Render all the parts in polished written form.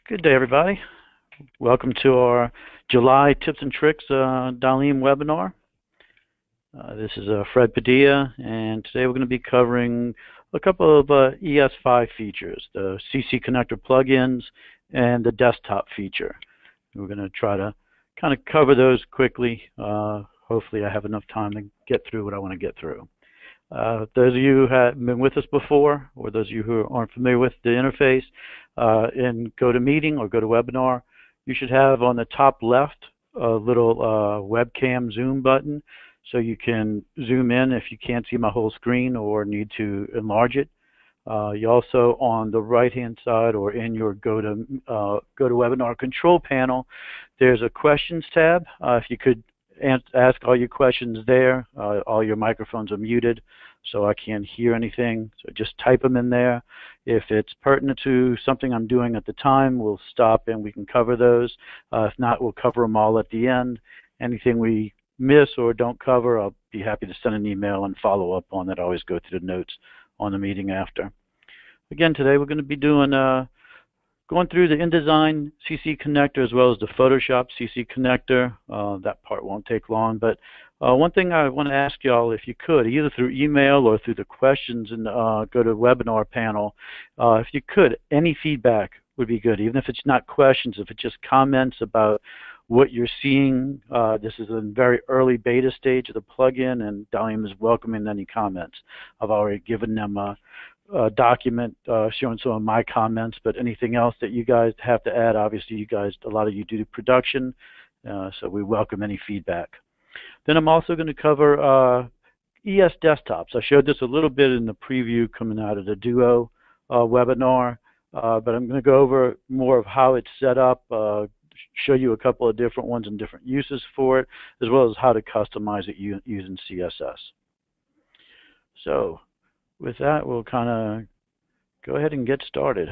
Good day, everybody. Welcome to our July Tips and Tricks DALiM webinar. This is Fred Padilla, and today we're going to be covering a couple of ES5 features, the CC Connector plugins and the desktop feature. We're going to try to kind of cover those quickly. Hopefully I have enough time to get through what I want to get through. Those of you who have been with us before, or those of you who aren't familiar with the interface, in GoToMeeting or GoToWebinar, you should have on the top left a little webcam zoom button, so you can zoom in if you can't see my whole screen or need to enlarge it. You also, on the right-hand side or in your GoToWebinar control panel, there's a questions tab. If you could ask all your questions there. All your microphones are muted, so I can't hear anything. So just type them in there. If it's pertinent to something I'm doing at the time, we'll stop and we can cover those. If not, we'll cover them all at the end. Anything we miss or don't cover, I'll be happy to send an email and follow up on that. I always go through the notes on the meeting after. Again, today we're going to be doing going through the InDesign CC Connector as well as the Photoshop CC Connector. That part won't take long, but one thing I want to ask y'all, if you could, either through email or through the questions in the GoToWebinar panel, if you could, any feedback would be good, even if it's not questions, if it's just comments about what you're seeing. This is a very early beta stage of the plugin, and DALiM is welcoming any comments. I've already given them a document showing some of my comments, but anything else that you guys have to add, obviously you guys, a lot of you do production, so we welcome any feedback. Then I'm also going to cover ES desktops. I showed this a little bit in the preview coming out of the Duo webinar, but I'm going to go over more of how it's set up, show you a couple of different ones and different uses for it, as well as how to customize it using CSS. So with that, we'll kind of go ahead and get started.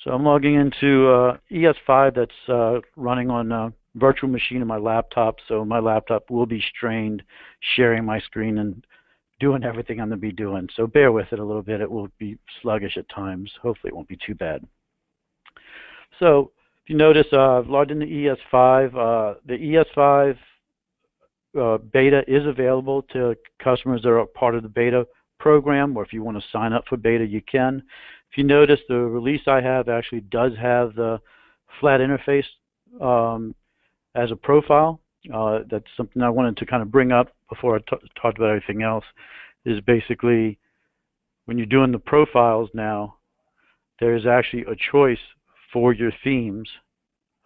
So I'm logging into ES5 that's running on a virtual machine in my laptop. So my laptop will be strained, sharing my screen and doing everything I'm going to be doing. So bear with it a little bit. It will be sluggish at times. Hopefully it won't be too bad. So if you notice, I've logged into ES5. The ES5 beta is available to customers that are part of the beta program, or if you want to sign up for beta, you can. If you notice, the release I have actually does have the flat interface as a profile. That's something I wanted to kind of bring up before I talked about everything else, is basically when you're doing the profiles now, there's actually a choice for your themes,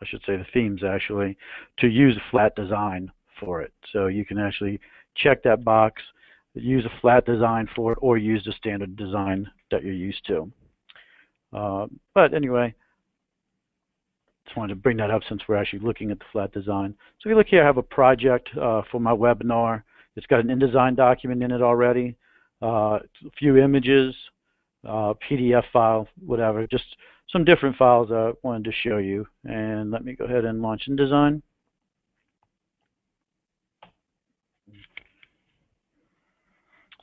I should say the themes actually, to use a flat design for it. So you can actually check that box, use a flat design for it, or use the standard design that you're used to. But anyway, just wanted to bring that up since we're actually looking at the flat design. So if you look here, I have a project for my webinar. It's got an InDesign document in it already, a few images, PDF file, whatever, just some different files I wanted to show you. And let me go ahead and launch InDesign.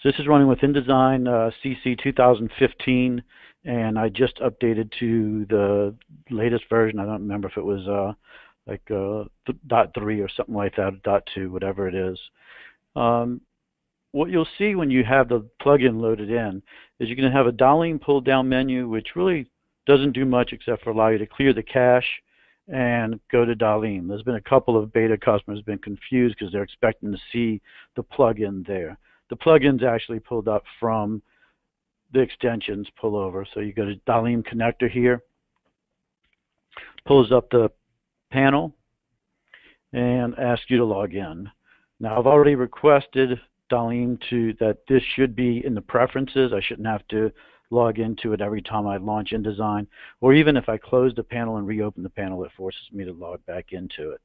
So this is running with InDesign CC 2015, and I just updated to the latest version. I don't remember if it was like .3 or something like that, .2, whatever it is. What you'll see when you have the plugin loaded in is you're going to have a DALiM pull-down menu, which really doesn't do much except for allow you to clear the cache and go to DALiM. There's been a couple of beta customers who've been confused because they're expecting to see the plugin there. The plugin's actually pulled up from the extensions pull over. So you go to DALiM connector here, pulls up the panel, and asks you to log in. Now I've already requested DALiM that this should be in the preferences. I shouldn't have to log into it every time I launch InDesign, or even if I close the panel and reopen the panel, it forces me to log back into it.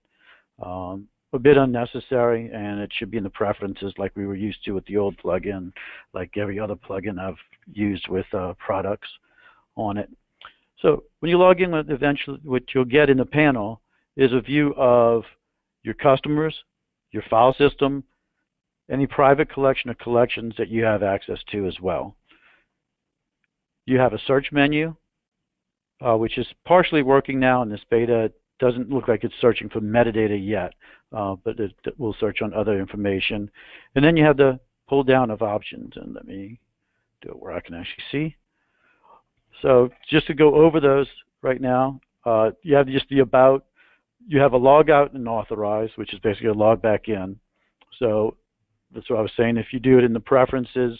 A bit unnecessary, and it should be in the preferences like we were used to with the old plugin, like every other plugin I've used with products on it. So when you log in, eventually what you'll get in the panel is a view of your customers, your file system, any private collection of collections that you have access to as well. You have a search menu, which is partially working now in this beta. It doesn't look like it's searching for metadata yet, but it will search on other information. And then you have the pull down of options, and let me do it where I can actually see. So just to go over those right now, you have just the about, you have a logout and authorize, which is basically a log back in. So that's what I was saying. If you do it in the preferences,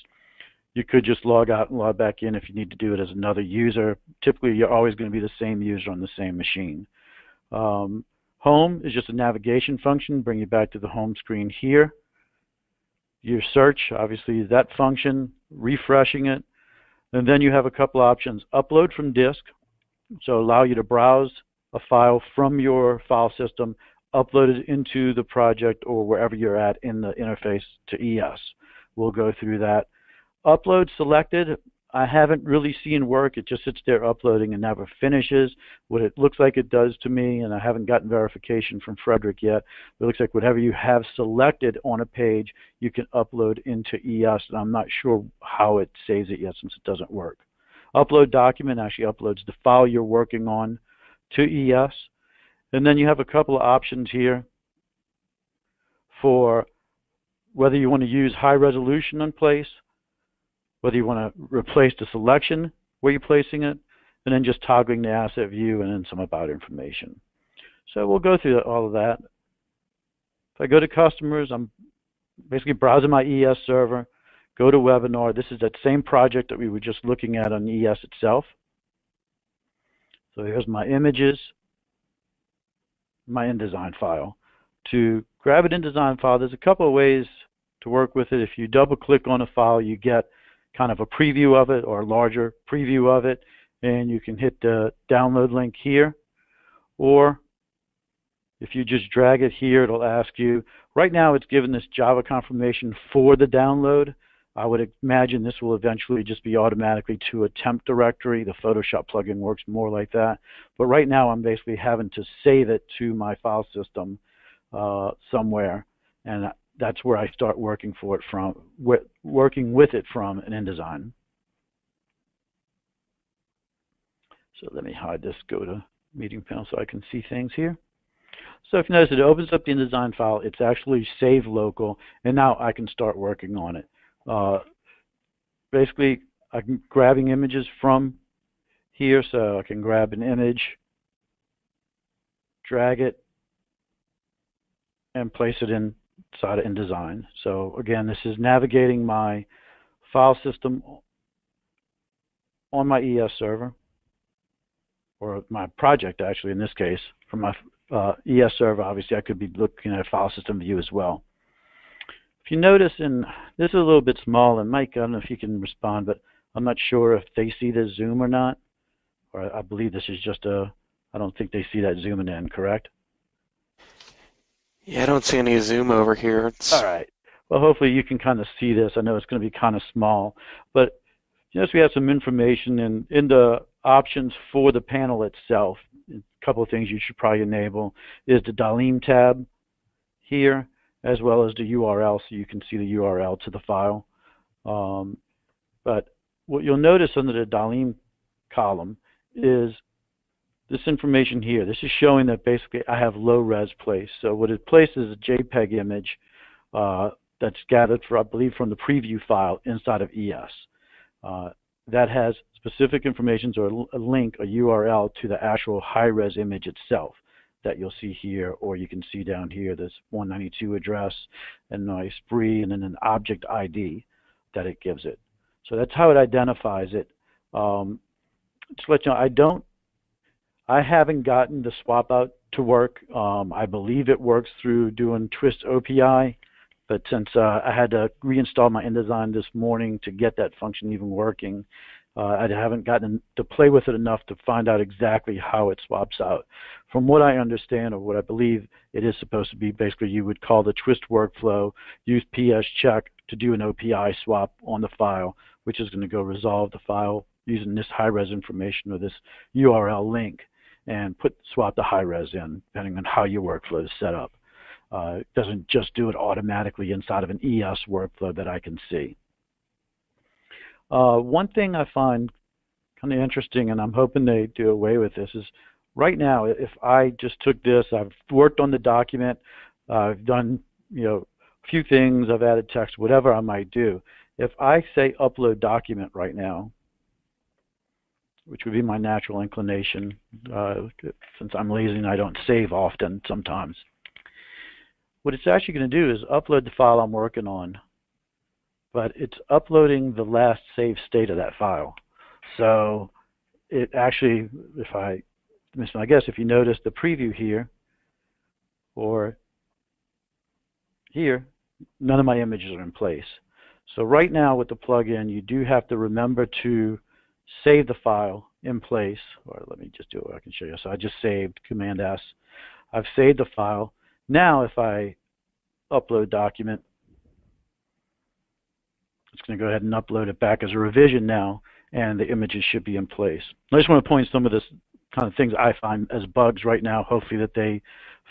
you could just log out and log back in if you need to do it as another user. Typically, you're always going to be the same user on the same machine. Home is just a navigation function, bring you back to the home screen here. Your search, obviously, is that function, refreshing it. And then you have a couple options. Upload from disk, so allow you to browse a file from your file system, upload it into the project or wherever you're at in the interface to ES. We'll go through that. Upload selected, I haven't really seen work. It just sits there uploading and never finishes. What it looks like it does to me, and I haven't gotten verification from Frederick yet, it looks like whatever you have selected on a page, you can upload into ES, and I'm not sure how it saves it yet since it doesn't work. Upload document actually uploads the file you're working on to ES. And then you have a couple of options here for whether you want to use high resolution in place, whether you want to replace the selection where you're placing it, and then just toggling the asset view and then some about information. So we'll go through all of that. If I go to customers, I'm basically browsing my ES server, go to webinar. This is that same project that we were just looking at on ES itself. So here's my images, my InDesign file. To grab an InDesign file, there's a couple of ways to work with it. If you double click on a file, you get kind of a preview of it or a larger preview of it, and you can hit the download link here. Or if you just drag it here, it'll ask you, right now it's given this Java confirmation for the download. I would imagine this will eventually just be automatically to a temp directory. The Photoshop plugin works more like that. But right now I'm basically having to save it to my file system somewhere, and that's where I start working for it from, working with it from an InDesign. So let me hide this, go to meeting panel so I can see things here. So if you notice, it opens up the InDesign file. It's actually saved local, and now I can start working on it. Basically, I'm grabbing images from here, so I can grab an image, drag it, and place it inside of InDesign. So again, this is navigating my file system on my ES server, or my project actually in this case. From my ES server, obviously I could be looking at a file system view as well. If you notice, and this is a little bit small, and Mike, I don't know if you can respond, but I'm not sure if they see the zoom or not. Or I believe this is just I don't think they see that zooming in, correct? Yeah, I don't see any zoom over here. All right. Well, hopefully you can kind of see this. I know it's going to be kind of small, but yes, we have some information in the options for the panel itself. A couple of things you should probably enable is the DALiM tab here, as well as the URL, so you can see the URL to the file. But what you'll notice under the DALiM column is this information here. This is showing that basically I have low res placed. So what it places is a JPEG image that's gathered, I believe, from the preview file inside of ES. That has specific information or a link, a URL to the actual high-res image itself that you'll see here, or you can see down here this 192 address and nice spree and then an object ID that it gives it. So that's how it identifies it. To let you know, I haven't gotten the swap out to work. I believe it works through doing twist OPI, but since I had to reinstall my InDesign this morning to get that function even working, I haven't gotten to play with it enough to find out exactly how it swaps out. From what I understand, or what I believe it is supposed to be, basically you would call the twist workflow, use PS check to do an OPI swap on the file, which is going to go resolve the file using this high-res information or this URL link, and swap the high-res in, depending on how your workflow is set up. It doesn't just do it automatically inside of an ES workflow that I can see. One thing I find kind of interesting, and I'm hoping they do away with this, is right now, if I just took this, I've worked on the document, I've done, a few things, I've added text, whatever I might do. If I say upload document right now, which would be my natural inclination, since I'm lazy and I don't save often sometimes, what it's actually going to do is upload the file I'm working on, but it's uploading the last saved state of that file. So it actually, I guess if you notice the preview here, or here, none of my images are in place. So right now with the plugin, you do have to remember to save the file in place, or let me just do it, I can show you. So I just saved, Command S. I've saved the file. Now if I upload document, it's going to go ahead and upload it back as a revision now, and the images should be in place. I just want to point some of this kind of things I find as bugs right now, hopefully that they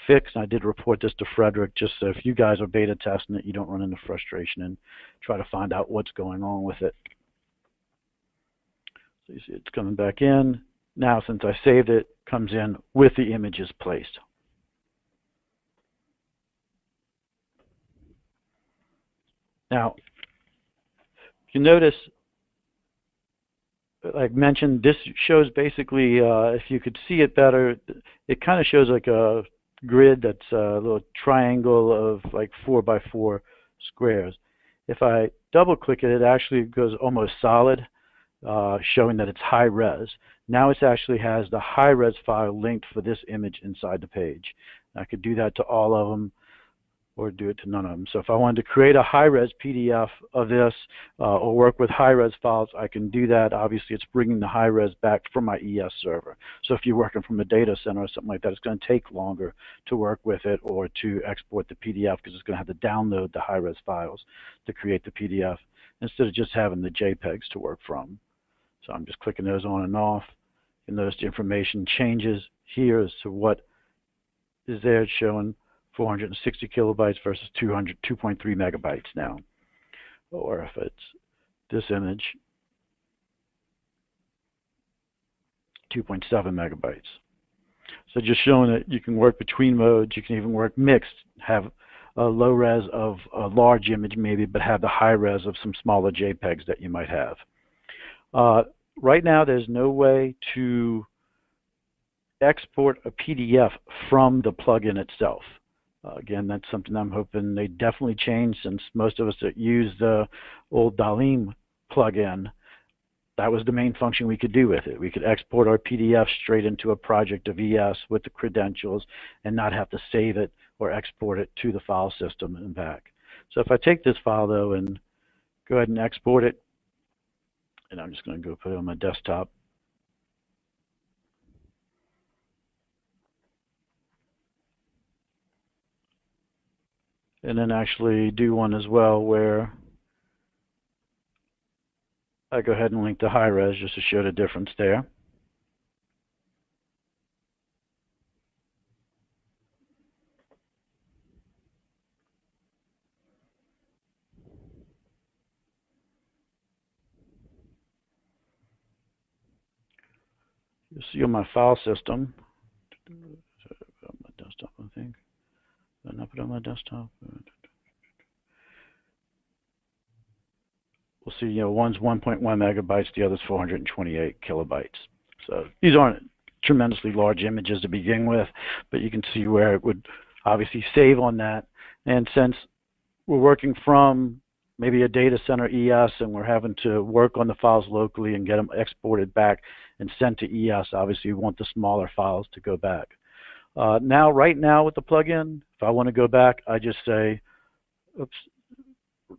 fix. And I did report this to Frederick, just so if you guys are beta testing it, you don't run into frustration and try to find out what's going on with it. So you see it's coming back in. Now, since I saved it, comes in with the images placed. Now, you notice, like mentioned, this shows basically, if you could see it better, it kind of shows like a grid that's a little triangle of like 4x4 squares. If I double click it, it actually goes almost solid, showing that it's high res. Now it actually has the high res file linked for this image inside the page. I could do that to all of them, or do it to none of them. So if I wanted to create a high-res PDF of this, or work with high-res files, I can do that. Obviously, it's bringing the high-res back from my ES server. So if you're working from a data center or something like that, it's going to take longer to work with it or to export the PDF, because it's going to have to download the high-res files to create the PDF instead of just having the JPEGs to work from. So I'm just clicking those on and off. You'll notice the information changes here as to what is there. It's showing 460 kilobytes versus 2.3 megabytes now. Or if it's this image, 2.7 megabytes. So just showing that you can work between modes, you can even work mixed, have a low res of a large image maybe, but have the high res of some smaller JPEGs that you might have. Right now there's no way to export a PDF from the plugin itself. Again, that's something I'm hoping they definitely change, since most of us that use the old DALiM plugin, that was the main function we could do with it. We could export our PDF straight into a project of ES with the credentials and not have to save it or export it to the file system and back. So if I take this file though and go ahead and export it, and I'm just going to go put it on my desktop. And then actually do one as well where I go ahead and link to high res just to show the difference there. You'll see on my file system, on my desktop, I think. Did I not put it on my desktop? We'll see, one's 1.1 megabytes, the other's 428 kilobytes. So these aren't tremendously large images to begin with, but you can see where it would obviously save on that. And since we're working from maybe a data center ES and we're having to work on the files locally and get them exported back and sent to ES, obviously we want the smaller files to go back. Right now with the plugin, if I want to go back, I just say, oops,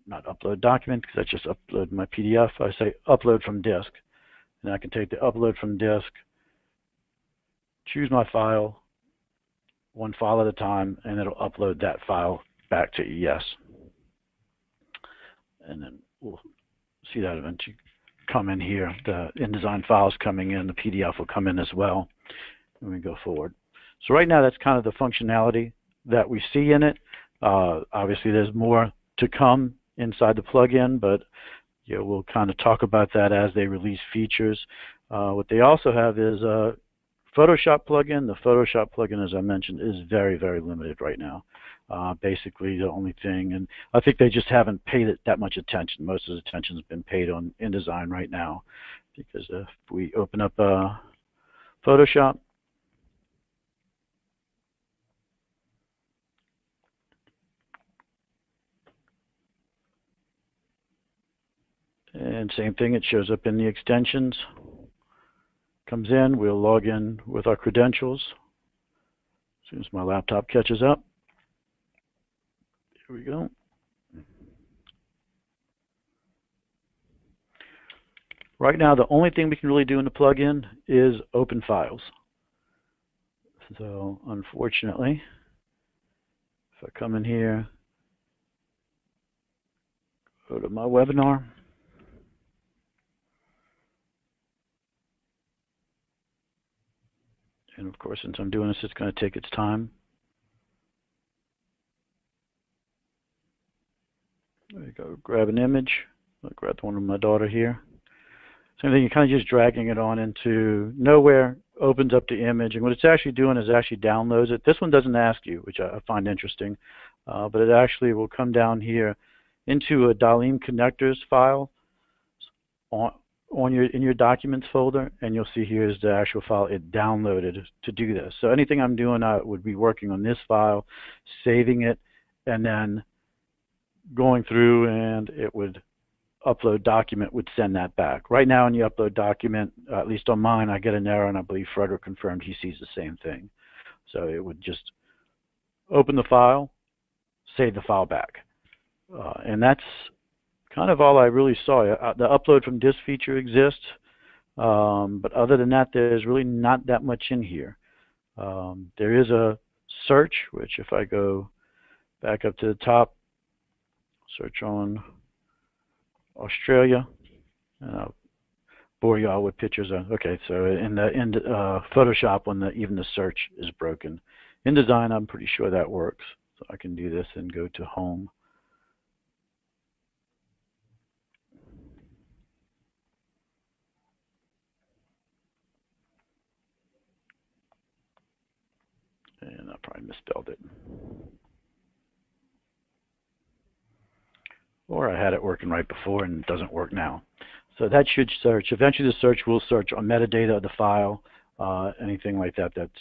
not upload document, because I just upload my PDF. I say upload from disk, and I can take the upload from disk, choose my file, one file at a time, and it'll upload that file back to ES. And then we'll see that eventually come in here. The InDesign files coming in, the PDF will come in as well when we go forward. So right now that's kind of the functionality that we see in it. Obviously there's more to come inside the plugin, but we'll kind of talk about that as they release features. What they also have is a Photoshop plugin. The Photoshop plugin, as I mentioned, is very, very limited right now. Basically, the only thing, and I think they just haven't paid it that much attention. Most of the attention has been paid on InDesign right now, because if we open up Photoshop, and same thing, it shows up in the extensions. Comes in, we'll log in with our credentials. As soon as my laptop catches up. Here we go. Right now, the only thing we can really do in the plugin is open files. So, unfortunately, if I come in here, go to my webinar, and of course, since I'm doing this, it's going to take its time. There you go. Grab an image. I'll grab the one of my daughter here. Same thing, you're kind of just dragging it on into nowhere, opens up the image, and what it's actually doing is actually downloads it. This one doesn't ask you, which I find interesting, but it actually will come down here into a DALiM connectors file in your documents folder, and you'll see here is the actual file it downloaded to do this. So anything I'm doing, I would be working on this file, saving it, and then going through, and it would upload document would send that back. Right now, when you upload document, at least on mine, I get an error, and I believe Frederick confirmed he sees the same thing. So it would just open the file, save the file back. And that's kind of all I really saw. The upload from this feature exists, but other than that, there's really not that much in here. There is a search, which if I go back up to the top, search on Australia, and I'll bore you all with pictures of. Okay, so in Photoshop, when even the search is broken. InDesign, I'm pretty sure that works. So I can do this and go to Home. And I probably misspelled it. Or I had it working right before and it doesn't work now. So that should search. Eventually the search will search on metadata of the file, anything like that that's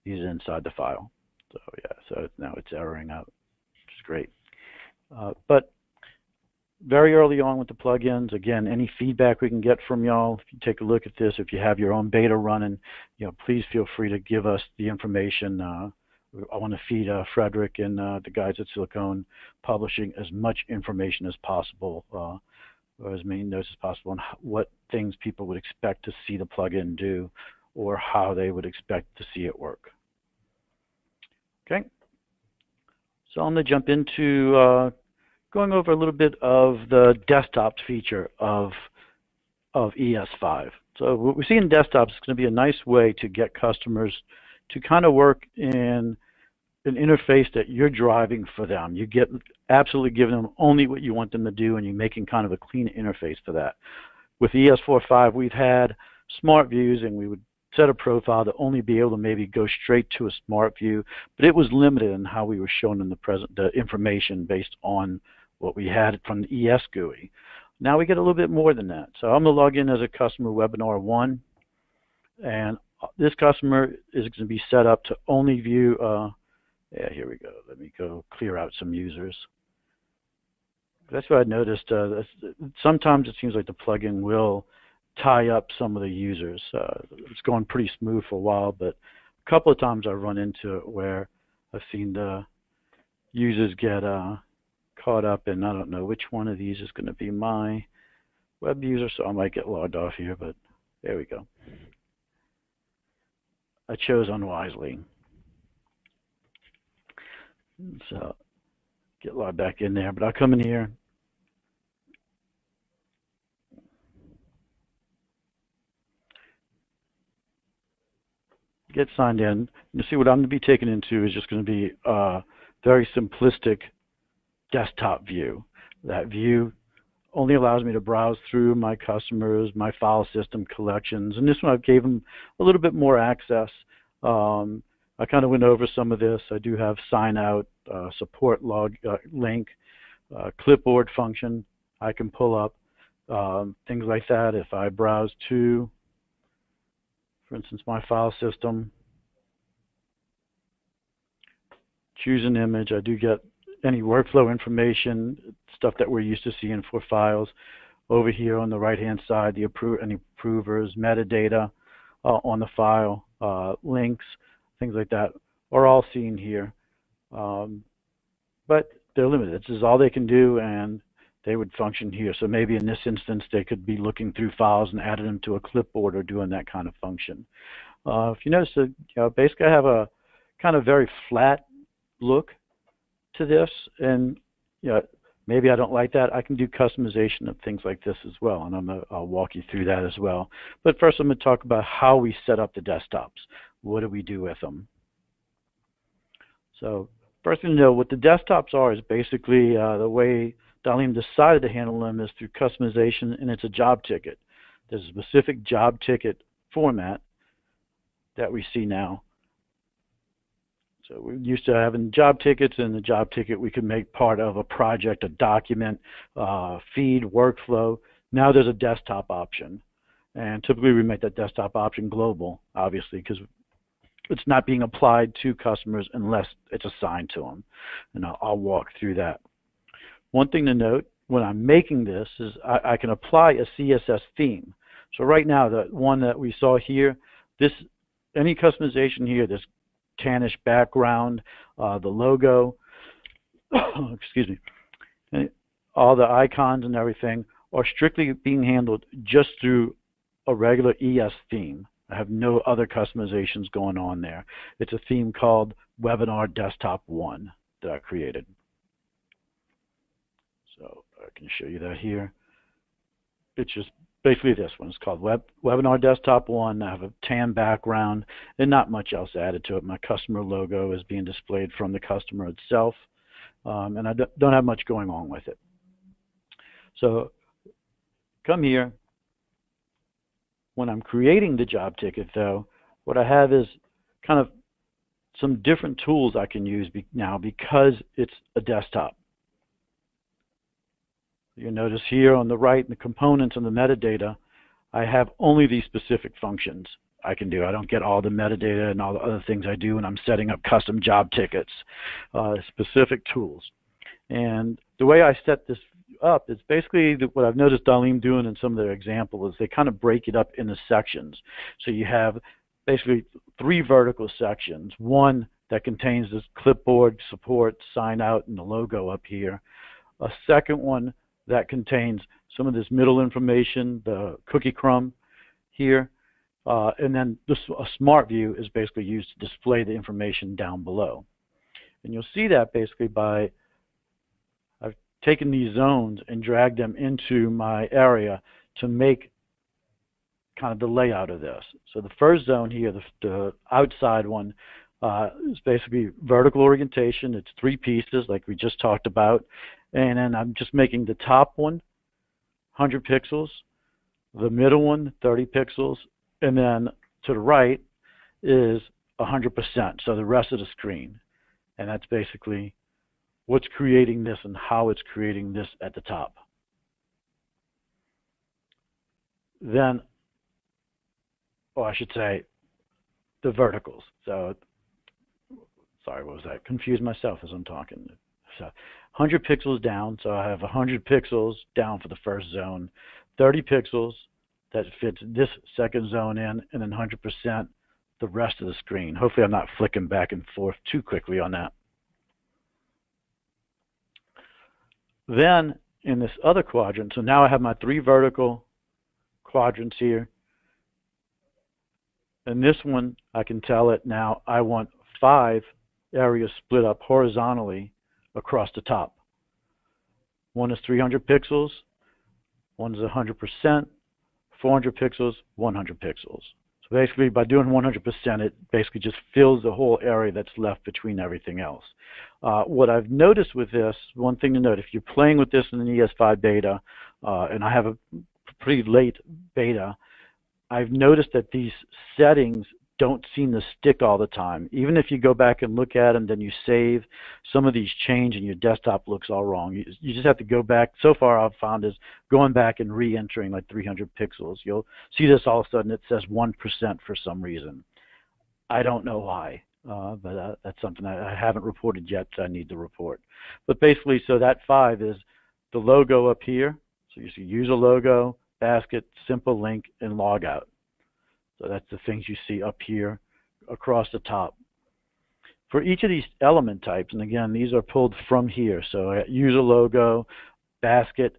used inside the file. So yeah, so now it's erroring out, which is great. But very early on with the plugins, again, any feedback we can get from y'all, if you take a look at this, if you have your own beta running, please feel free to give us the information. I want to feed Frederick and the guys at Silicone Publishing as much information as possible, or as many notes as possible, on what things people would expect to see the plugin do, or how they would expect to see it work. Okay, so I'm going to jump into going over a little bit of the desktop feature of ES5. So what we see in desktops is going to be a nice way to get customers to kind of work in an interface that you're driving for them. You get absolutely giving them only what you want them to do, and you're making kind of a clean interface for that. With ES4.5, we've had smart views, and we would set a profile to only be able to maybe go straight to a smart view, but it was limited in how we were shown in the information based on what we had from the ES GUI. Now we get a little bit more than that. So I'm going to log in as a customer webinar 1, and this customer is going to be set up to only view, yeah, here we go. Let me go clear out some users. That's what I noticed. Sometimes it seems like the plugin will tie up some of the users. It's going pretty smooth for a while, but a couple of times I run into it where I've seen the users get caught up, and I don't know which one of these is going to be my web user, so I might get logged off here, but there we go. I chose unwisely. So get logged back in there, but I'll come in here. Get signed in. You see what I'm going to be taken into is just going to be a very simplistic desktop view. That view only allows me to browse through my customers, my file system collections, and this one I gave them a little bit more access. I kind of went over some of this. I do have sign out, support log link, clipboard function I can pull up, things like that. If I browse to, for instance, my file system, choose an image, I do get any workflow information, stuff that we're used to seeing for files. Over here on the right-hand side, any approvers, metadata on the file, links, things like that are all seen here. But they're limited. This is all they can do, and they would function here. So maybe in this instance, they could be looking through files and adding them to a clipboard or doing that kind of function. If you notice, basically I have a kind of very flat look to this, and maybe I don't like that. I can do customization of things like this as well, and I'll walk you through that as well. But first I'm going to talk about how we set up the desktops. What do we do with them? So first thing to know, what the desktops are is basically the way DALiM decided to handle them is through customization, and it's a job ticket. There's a specific job ticket format that we see now. So we're used to having job tickets, and the job ticket we could make part of a project, a document, feed, workflow. Now there's a desktop option, and typically we make that desktop option global, obviously, because it's not being applied to customers unless it's assigned to them, and I'll walk through that. One thing to note when I'm making this is I can apply a CSS theme. So right now, the one that we saw here, any customization here, this tannish background, the logo, excuse me, all the icons and everything are strictly being handled just through a regular ES theme. I have no other customizations going on there. It's a theme called Webinar Desktop 1 that I created. So I can show you that here. It's just basically this one. It's called Webinar Desktop 1. I have a tan background and not much else added to it. My customer logo is being displayed from the customer itself, and I don't have much going on with it. So come here. When I'm creating the job ticket, though, what I have is kind of some different tools I can use now because it's a desktop. You'll notice here on the right in the components and the metadata, I have only these specific functions I can do. I don't get all the metadata and all the other things I do when I'm setting up custom job tickets, specific tools. And the way I set this up is basically what I've noticed DALiM doing in some of their examples is they kind of break it up into sections. So you have basically 3 vertical sections. One that contains this clipboard, support, sign out, and the logo up here. A second one that contains some of this middle information, the cookie crumb here. And then a smart view is basically used to display the information down below. And you'll see that basically by I've taken these zones and dragged them into my area to make kind of the layout of this. So the first zone here, the outside one, is basically vertical orientation. It's 3 pieces like we just talked about. And then I'm just making the top one 100 pixels, the middle one 30 pixels, and then to the right is 100%, so the rest of the screen. And that's basically what's creating this and how it's creating this at the top. Then, or I should say, the verticals. So, sorry, what was that? Confused myself as I'm talking. So 100 pixels down, so I have 100 pixels down for the first zone, 30 pixels that fits this second zone in, and then 100% the rest of the screen. Hopefully I'm not flicking back and forth too quickly on that. Then in this other quadrant, so now I have my 3 vertical quadrants here. And this one, I can tell it now I want 5 areas split up horizontally across the top. One is 300 pixels, one is 100%, 400 pixels, 100 pixels. So So basically, by doing 100%, it basically just fills the whole area that's left between everything else. What I've noticed with this, one thing to note, if you're playing with this in an ES5 beta, and I have a pretty late beta, I've noticed that these settings don't seem to stick all the time. Even if you go back and look at them, then you save, some of these change and your desktop looks all wrong. You just have to go back. So far I've found is going back and re-entering like 300 pixels. You'll see this all of a sudden it says 1% for some reason. I don't know why, but that's something I haven't reported yet, so I need to report. But basically, so that 5 is the logo up here. So you see user logo, basket, simple link, and logout. So that's the things you see up here across the top. For each of these element types, and again, these are pulled from here. So user logo, basket,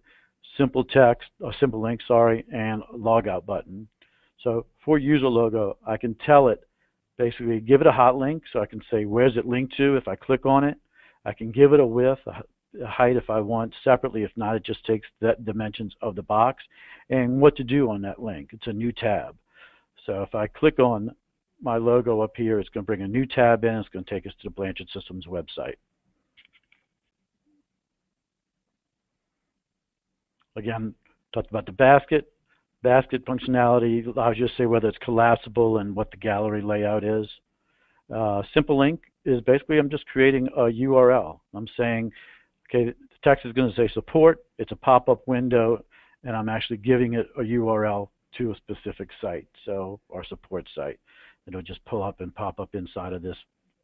simple text, or simple link, sorry, and logout button. So for user logo, I can tell it, basically give it a hot link, so I can say where's it linked to if I click on it. I can give it a width, a height if I want separately. If not, it just takes the dimensions of the box, and what to do on that link. It's a new tab. So if I click on my logo up here, it's going to bring a new tab in. It's going to take us to the Blanchard Systems website. Again, talked about the basket. Basket functionality allows you to say whether it's collapsible and what the gallery layout is. Simple link is basically I'm just creating a URL. I'm saying, okay, the text is going to say support. It's a pop-up window, and I'm actually giving it a URL to a specific site, so our support site. It'll just pull up and pop up inside of this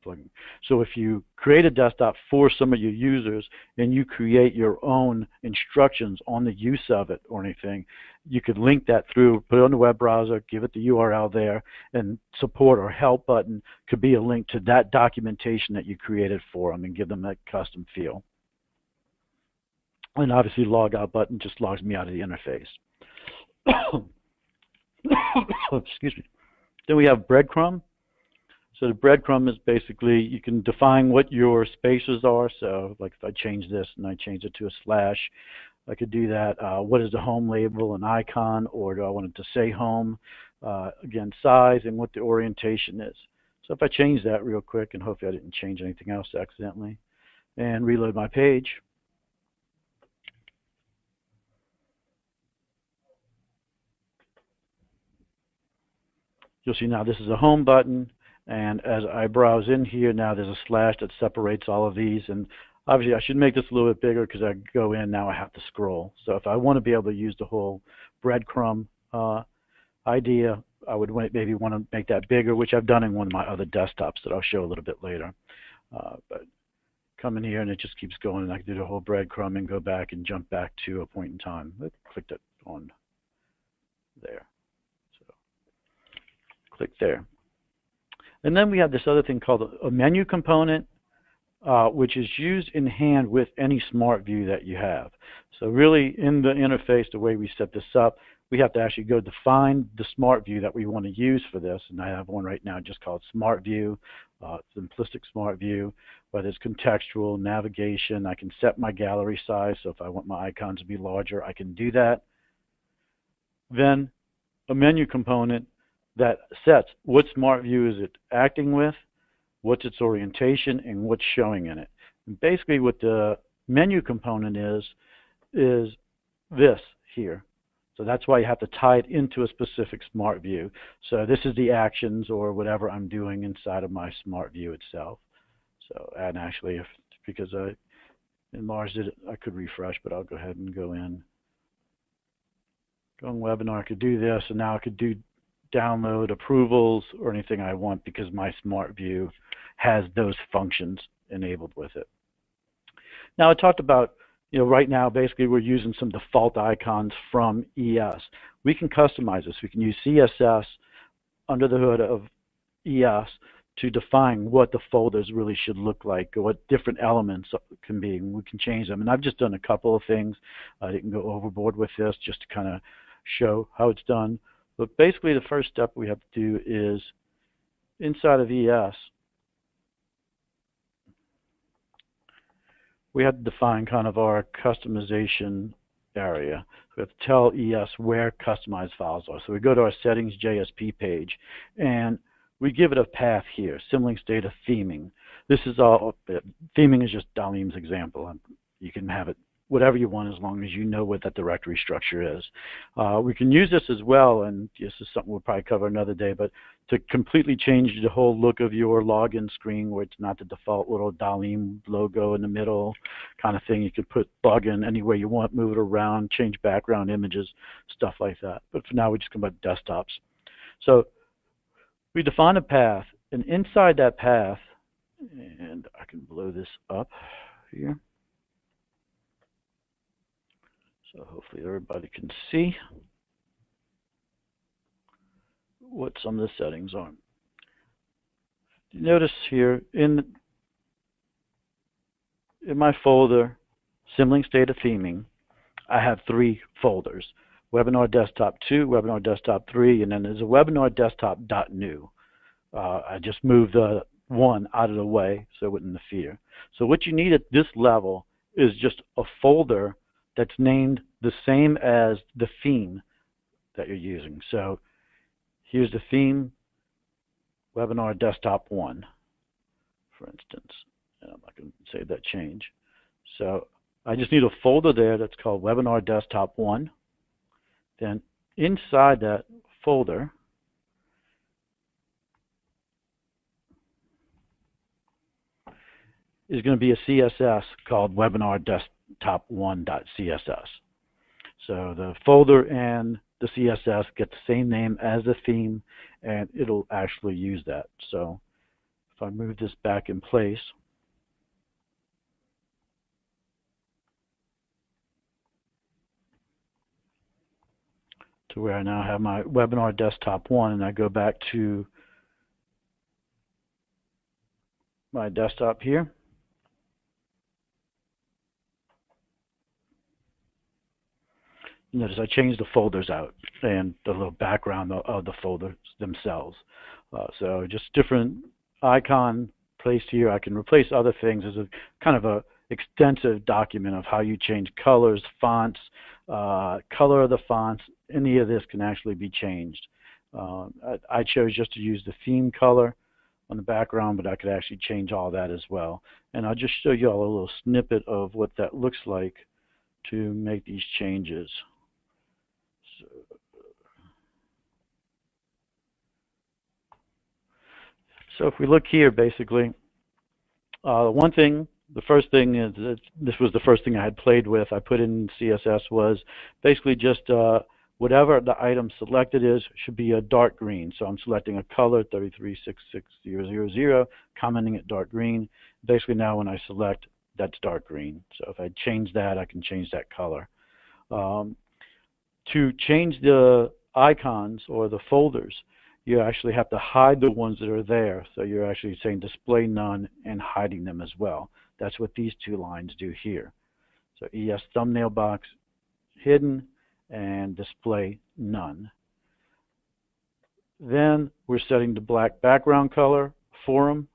plugin. So if you create a desktop for some of your users and you create your own instructions on the use of it or anything, you could link that through, put it on the web browser, give it the URL there, and support or help button could be a link to that documentation that you created for them and give them that custom feel. And obviously logout button just logs me out of the interface. Excuse me. Then we have breadcrumb. So the breadcrumb is basically you can define what your spaces are. So like if I change this and I change it to a slash, I could do that. What is the home label, an icon, or do I want it to say home? Again, size and what the orientation is. So if I change that real quick, and hopefully I didn't change anything else accidentally, and reload my page, you'll see now this is a home button, and as I browse in here, now there's a slash that separates all of these, and obviously I should make this a little bit bigger because I go in, now I have to scroll. So if I want to be able to use the whole breadcrumb idea, I would maybe want to make that bigger, which I've done in one of my other desktops that I'll show a little bit later. But come in here and it just keeps going, and I can do the whole breadcrumb and go back and jump back to a point in time. Let's click that on there. Click there. And then we have this other thing called a menu component, which is used in hand with any smart view that you have. So really in the interface, the way we set this up, we have to actually go define the smart view that we want to use for this. And I have one right now just called Smart View, simplistic Smart View, whether it's contextual, navigation. I can set my gallery size. So if I want my icons to be larger, I can do that. Then a menu component that sets what smart view is it acting with, what's its orientation, and what's showing in it. And basically what the menu component is this here. So that's why you have to tie it into a specific smart view. So this is the actions or whatever I'm doing inside of my smart view itself. So, and actually, because I enlarged it, I could refresh, but I'll go ahead and go in. Go in webinar, I could do this, and now I could do download approvals or anything I want because my smart view has those functions enabled with it. Now I talked about, right now basically we're using some default icons from ES. We can customize this. We can use CSS under the hood of ES to define what the folders really should look like or what different elements can be, and we can change them. And I've just done a couple of things. I didn't go overboard with this, just to kind of show how it's done. But basically the first step we have to do is inside of ES, we have to define kind of our customization area. We have to tell ES where customized files are. So we go to our settings JSP page, and we give it a path here, Symlinks data theming. This is all, theming is just DALiM's example. You can have it whatever you want as long as you know what that directory structure is. We can use this as well, and this is something we'll probably cover another day, but to completely change the whole look of your login screen where it's not the default little DALiM logo in the middle kind of thing. You could put login anywhere you want, move it around, change background images, stuff like that. But for now, we just come about desktops. So we define a path, and inside that path, and I can blow this up here, so hopefully everybody can see what some of the settings are. Notice here in my folder, Symlinks Data Theming, I have 3 folders: Webinar Desktop 2, Webinar Desktop 3, and then there's a Webinar Desktop.new. I just moved the 1 out of the way so it wouldn't interfere. So what you need at this level is just a folder that's named the same as the theme that you're using. So here's the theme, Webinar Desktop 1, for instance. I'm not going to save that change. So I just need a folder there that's called Webinar Desktop 1. Then inside that folder, is going to be a CSS called Webinar Desktop 1.css. So the folder and the CSS get the same name as the theme, and it'll actually use that. So if I move this back in place, to where I now have my Webinar Desktop 1, and I go back to my desktop here, notice I changed the folders out and the little background of the folders themselves. So just different icon placed here. I can replace other things. There's a kind of a extensive document of how you change colors, fonts, color of the fonts. Any of this can actually be changed. I chose just to use the theme color on the background, but I could actually change all that as well. And I'll just show you all a little snippet of what that looks like to make these changes. So if we look here, basically, the first thing is that this was the first thing I had played with. I put in CSS was basically just whatever the item selected is should be a dark green. So I'm selecting a color 3366000, commenting it dark green. Basically now when I select, that's dark green. So if I change that, I can change that color. To change the icons or the folders, you actually have to hide the ones that are there. So you're actually saying display none and hiding them as well. That's what these 2 lines do here. So ES thumbnail box hidden and display none. Then we're setting the black background color for them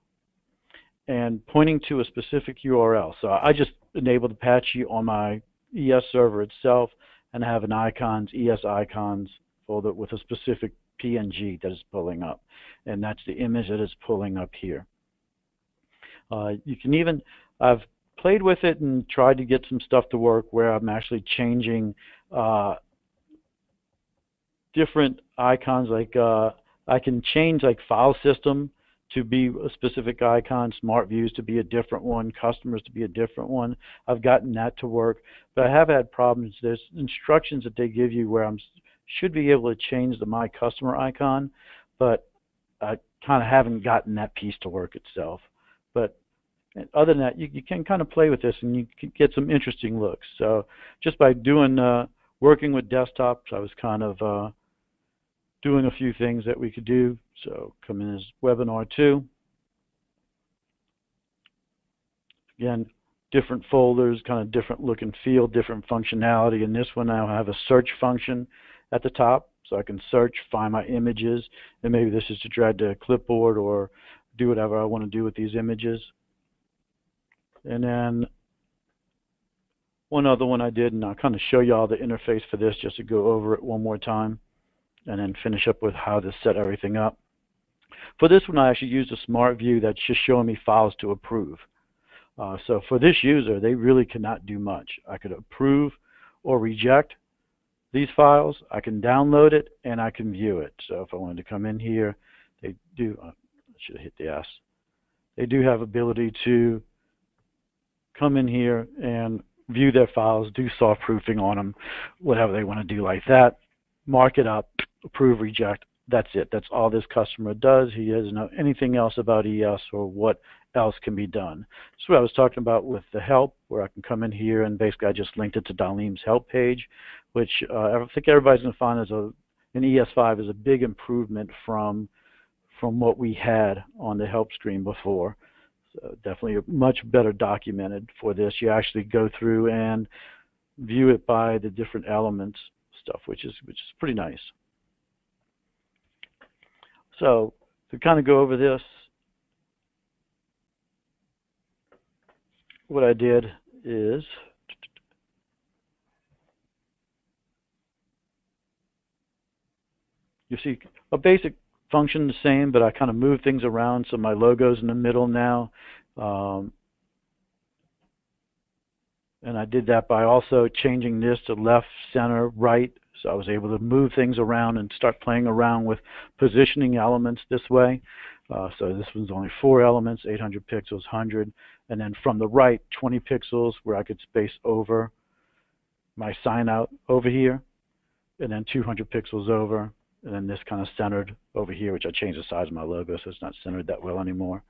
and pointing to a specific URL. So I just enabled Apache on my ES server itself and have an icons, ES icons folder with a specific PNG that is pulling up. And that's the image that is pulling up here. You can even, I've played with it and tried to get some stuff to work where I'm actually changing different icons. Like I can change like file system to be a specific icon, smart views to be a different one, customers to be a different one. I've gotten that to work, but I have had problems. There's instructions that they give you where I should be able to change the My Customer icon, but I kind of haven't gotten that piece to work itself. But other than that, you can kind of play with this and you can get some interesting looks. So just by doing working with desktops, I was kind of doing a few things that we could do. So come in as Webinar 2. Again, different folders, kind of different look and feel, different functionality. In this one, I have a search function at the top, so I can search, find my images, and maybe this is to drag to a clipboard or do whatever I want to do with these images. And then one other one I did, and I'll kind of show you all the interface for this just to go over it one more time and then finish up with how to set everything up. For this one, I actually used a smart view that's just showing me files to approve. So for this user, they really cannot do much. I could approve or reject these files. I can download it and I can view it. So if I wanted to come in here, they do, I should have hit the S. They do have ability to come in here and view their files, do soft proofing on them, whatever they want to do like that, mark it up, approve, reject. That's it. That's all this customer does. He doesn't know anything else about ES or what else can be done. That's what I was talking about with the help, where I can come in here and basically I just linked it to DALiM's help page, which I think everybody's going to find is an ES5 is a big improvement from what we had on the help screen before. So definitely much better documented for this. You actually go through and view it by the different elements stuff, which is pretty nice. So to kind of go over this, what I did is you see a basic function the same, but I kind of move things around so my logo's in the middle now. And I did that by also changing this to left, center, right. So I was able to move things around and start playing around with positioning elements this way. So this one's only 4 elements, 800 pixels, 100. And then from the right, 20 pixels where I could space over my sign out over here. And then 200 pixels over. And then this kind of centered over here, which I changed the size of my logo so it's not centered that well anymore.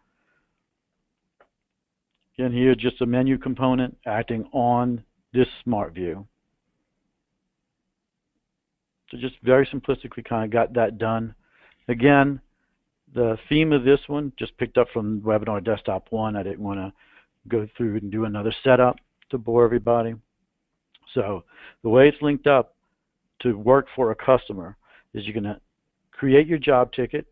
Again, here, just a menu component acting on this smart view. So just very simplistically kind of got that done. Again, the theme of this one just picked up from Webinar Desktop 1. I didn't want to go through and do another setup to bore everybody. So the way it's linked up to work for a customer is you're going to create your job ticket.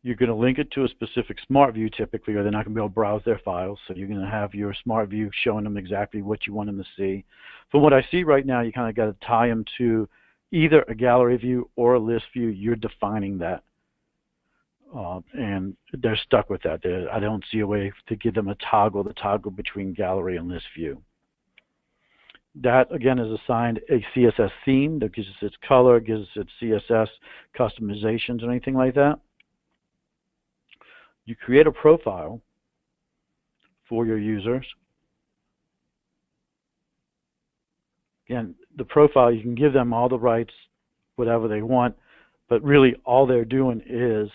You're going to link it to a specific smart view typically, or they're not going to be able to browse their files. So you're going to have your smart view showing them exactly what you want them to see. From what I see right now, you kind of got to tie them to either a gallery view or a list view. You're defining that. And they're stuck with that. I don't see a way to give them the toggle between gallery and list view. That, again, is assigned a CSS theme that gives us its color, gives us its CSS customizations or anything like that. You create a profile for your users. Again, the profile, you can give them all the rights, whatever they want, but really all they're doing is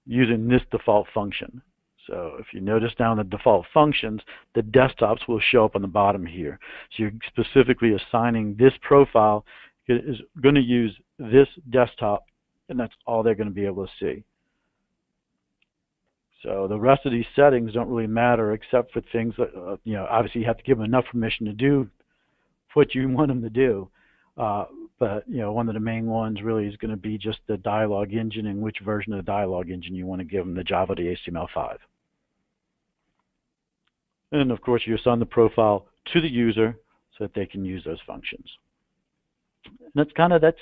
using this default function. So if you notice down the default functions, the desktops will show up on the bottom here. So you're specifically assigning this profile is going to use this desktop, and that's all they're going to be able to see. So the rest of these settings don't really matter except for things that, obviously you have to give them enough permission to do what you want them to do. But one of the main ones really is going to be just the dialog engine and which version of the dialog engine you want to give them, the Java or the HTML5. And of course, you assign the profile to the user so that they can use those functions. And that's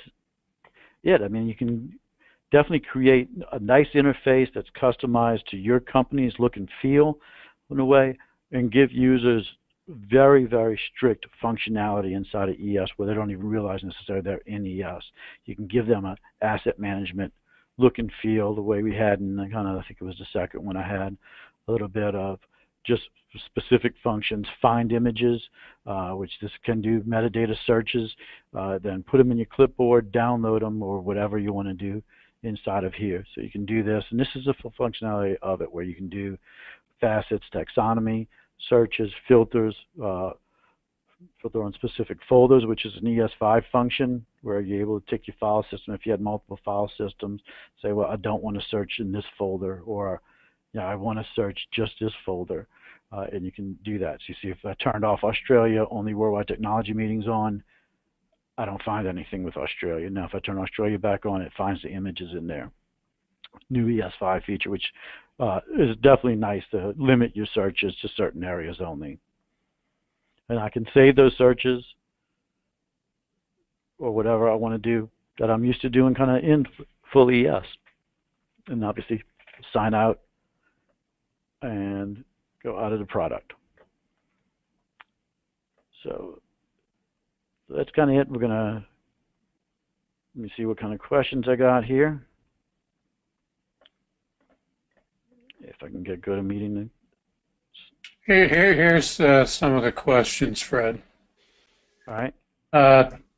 it. I mean, you can definitely create a nice interface that's customized to your company's look and feel in a way, and give users very, very strict functionality inside of ES where they don't even realize necessarily they're in ES. You can give them an asset management look and feel the way we had in I think it was the second one I had, a little bit of just specific functions, find images, which this can do metadata searches, then put them in your clipboard, download them, or whatever you want to do inside of here. So you can do this, and this is the full functionality of it, where you can do facets, taxonomy, searches, filters, filter on specific folders, which is an ES5 function, where you're able to take your file system. If you had multiple file systems, say, well, I don't want to search in this folder, or I want to search just this folder, and you can do that. So you see, if I turned off Australia, only worldwide technology meetings on, I don't find anything with Australia. Now, if I turn Australia back on, it finds the images in there. New ES5 feature, which is definitely nice to limit your searches to certain areas only. and I can save those searches or whatever I want to do that I'm used to doing kind of in full ES. And obviously sign out and go out of the product. So that's kind of it. We're going to, let me see what kind of questions I got here. If I can get GoToMeeting. Here's some of the questions, Fred. All right.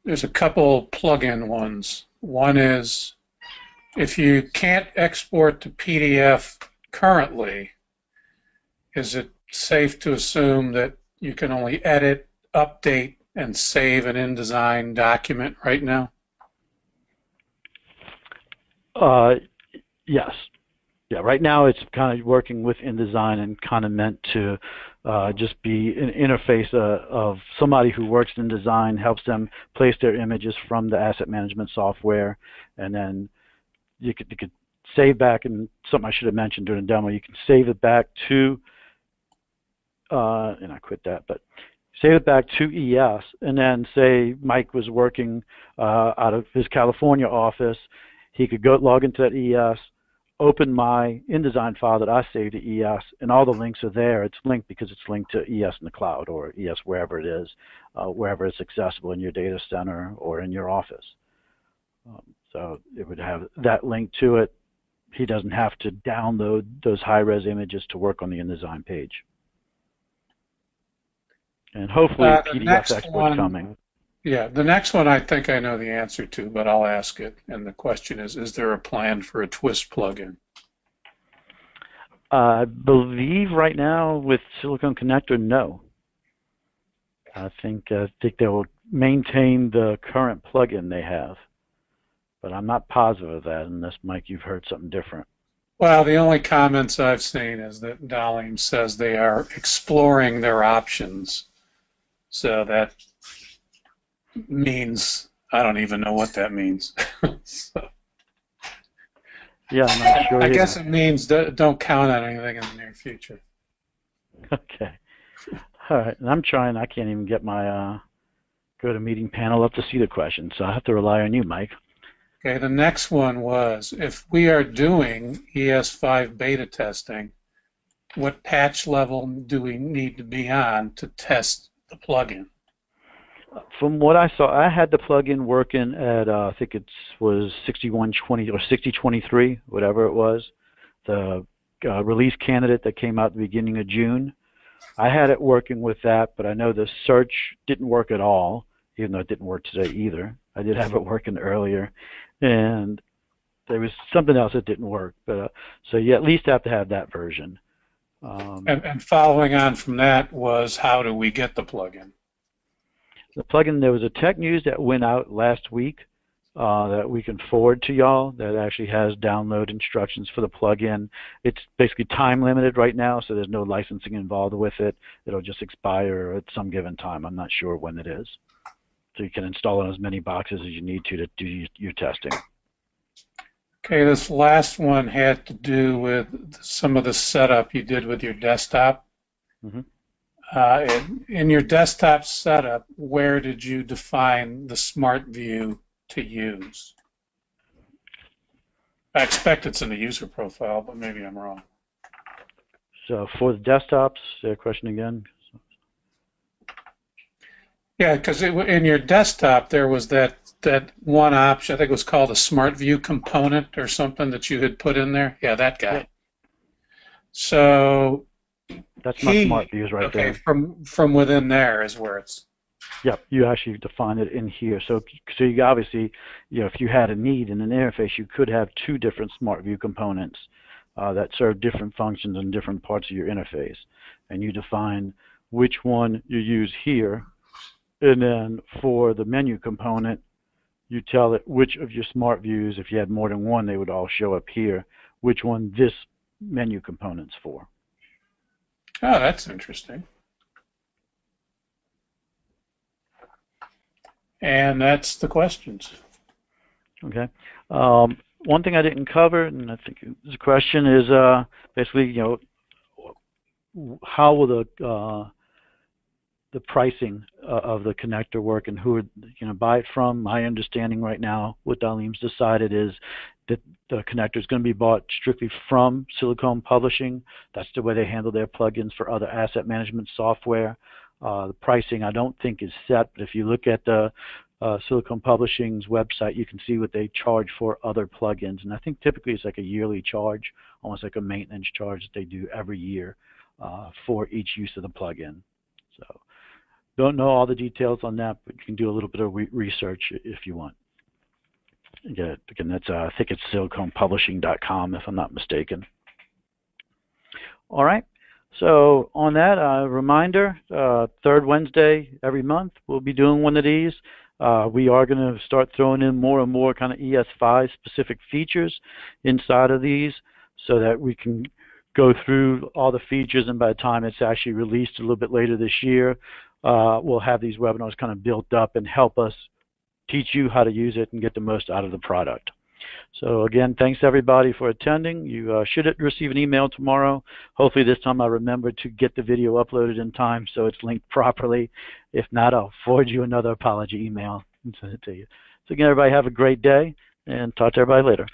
There's a couple plug-in ones. One is, if you can't export to PDF currently, is it safe to assume that you can only edit, update, and save an InDesign document right now? Yes. Yeah, right now it's kind of working with InDesign and kind of meant to just be an interface of somebody who works in design, helps them place their images from the asset management software, and then you could save back, and something I should have mentioned during the demo, you can save it back to, and I quit that, but save it back to ES, and then say Mike was working out of his California office, he could go log into that ES, open my InDesign file that I saved to ES, and all the links are there. It's linked because it's linked to ES in the cloud or ES wherever it is, wherever it's accessible in your data center or in your office. So it would have that link to it. He doesn't have to download those high-res images to work on the InDesign page. And hopefully PDF export's coming. Yeah, the next one I think I know the answer to, but I'll ask it. And the question is there a plan for a twist plugin? I believe right now with Silicon Connector, no. I think they will maintain the current plugin they have, but I'm not positive of that unless, Mike, you've heard something different. Well, the only comments I've seen is that DALiM says they are exploring their options. So that means, I don't even know what that means. So, yeah, I'm not sure I guess it means don't count on anything in the near future. Okay. All right. And I'm trying. I can't even get my GoToMeeting panel up to see the question, so I have to rely on you, Mike. Okay. The next one was, if we are doing ES5 beta testing, what patch level do we need to be on to test the plugin? From what I saw, I had the plugin working at I think it was 6120 or 6023, whatever it was, the release candidate that came out at the beginning of June. I had it working with that, but I know the search didn't work at all, even though it didn't work today either. I did have it working earlier, and there was something else that didn't work. But so you at least have to have that version. And following on from that was, how do we get the plugin? The plugin, there was a tech news that went out last week that we can forward to y'all that actually has download instructions for the plugin. It's basically time limited right now, so there's no licensing involved with it. It'll just expire at some given time. I'm not sure when it is. So you can install it on as many boxes as you need to do your testing. Okay, this last one had to do with some of the setup you did with your desktop. Mm-hmm. In your desktop setup, where did you define the smart view to use? I expect it's in the user profile, but maybe I'm wrong. So for the desktops, question again? Yeah, because in your desktop there was that one option, I think it was called a smart view component or something that you had put in there. Yeah, that guy. Yep. So that's my smart views right there. Okay, from within there is where it's. Yep, you actually define it in here. So you obviously, if you had a need in an interface, you could have two different smart view components that serve different functions in different parts of your interface, and you define which one you use here, and then for the menu component, you tell it which of your smart views, if you had more than one, they would all show up here, which one this menu component's for. Oh, that's interesting. And that's the questions. Okay. One thing I didn't cover, and I think this question is basically, how will the the pricing of the connector work and who would buy it from. My understanding right now, what DALiM's decided is that the connector is going to be bought strictly from Silicone Publishing. That's the way they handle their plugins for other asset management software. The pricing I don't think is set, but if you look at the Silicone Publishing's website, you can see what they charge for other plugins, and I think typically it's like a yearly charge, almost like a maintenance charge that they do every year for each use of the plugin. So don't know all the details on that, but you can do a little bit of research if you want. Again, that's I think it's siliconepublishing.com if I'm not mistaken. All right. So on that, reminder, third Wednesday every month, we'll be doing one of these. We are going to start throwing in more and more kind of ES5 specific features inside of these so that we can go through all the features, and by the time it's actually released a little bit later this year, we'll have these webinars kind of built up and help us teach you how to use it and get the most out of the product. So again, thanks everybody for attending. You should receive an email tomorrow. Hopefully this time I remember to get the video uploaded in time so it's linked properly. If not, I'll forward you another apology email and send it to you. So again, everybody have a great day, and talk to everybody later.